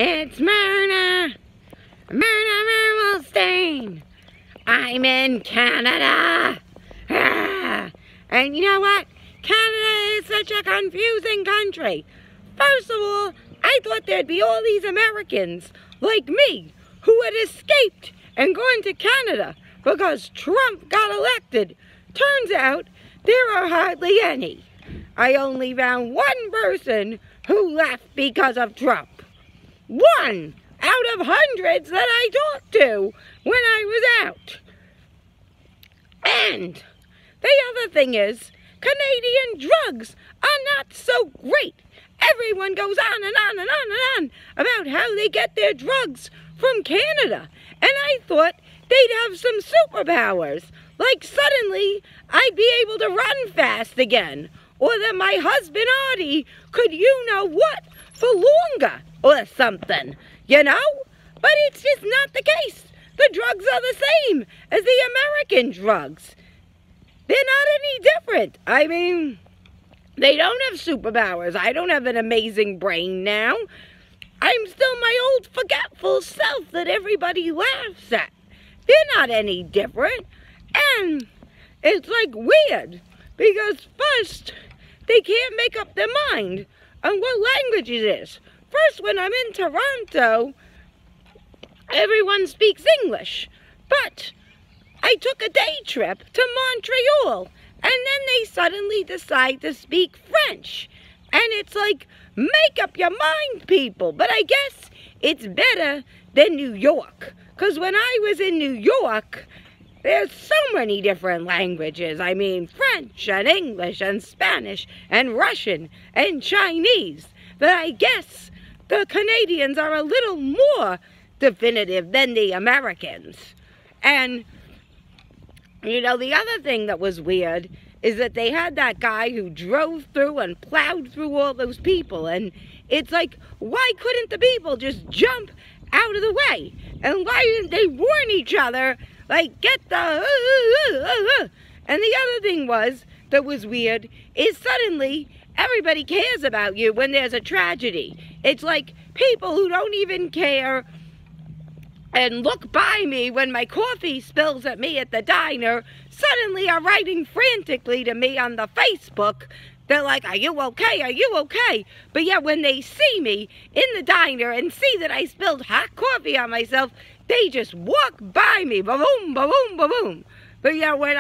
It's Myrna. Myrna Mermelstein. I'm in Canada. And you know what? Canada is such a confusing country. First of all, I thought there'd be all these Americans like me who had escaped and gone to Canada because Trump got elected. Turns out there are hardly any. I only found one person who left because of Trump. One out of hundreds that I talked to when I was out. And the other thing is, Canadian drugs are not so great. Everyone goes on and on and on and on about how they get their drugs from Canada. And I thought they'd have some superpowers. Like suddenly I'd be able to run fast again. Or that my husband Artie could you-know-what for longer or something, you know? But it's just not the case. The drugs are the same as the American drugs. They're not any different. I mean, they don't have superpowers. I don't have an amazing brain now. I'm still my old forgetful self that everybody laughs at. They're not any different. And it's like weird because first they can't make up their mind on what language it is. First, when I'm in Toronto, everyone speaks English. But I took a day trip to Montreal, and then they suddenly decide to speak French. And it's like, make up your mind, people. But I guess it's better than New York. Because when I was in New York, there's so many different languages. I mean, French and English and Spanish and Russian and Chinese. But I guess the Canadians are a little more definitive than the Americans. And, you know, the other thing that was weird is that they had that guy who drove through and plowed through all those people. And it's like, why couldn't the people just jump out of the way? And why didn't they warn each other, like, get the... And the other thing that was weird, is suddenly everybody cares about you when there's a tragedy. It's like people who don't even care and look by me when my coffee spills at me at the diner suddenly are writing frantically to me on the Facebook. They're like, are you okay? Are you okay? But yet when they see me in the diner and see that I spilled hot coffee on myself, they just walk by me, ba-boom, ba-boom, ba-boom. But yeah, when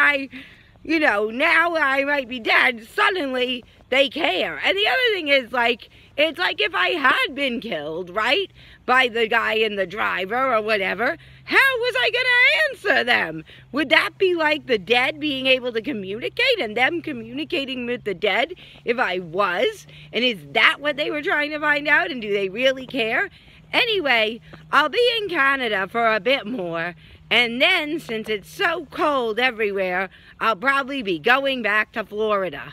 now I might be dead, suddenly they care. And the other thing is, like, it's like if I had been killed, right, by the guy and the driver or whatever, how was I going to answer them? Would that be like the dead being able to communicate and them communicating with the dead if I was? And is that what they were trying to find out? And do they really care? Anyway, I'll be in Canada for a bit more. And then, since it's so cold everywhere, I'll probably be going back to Florida.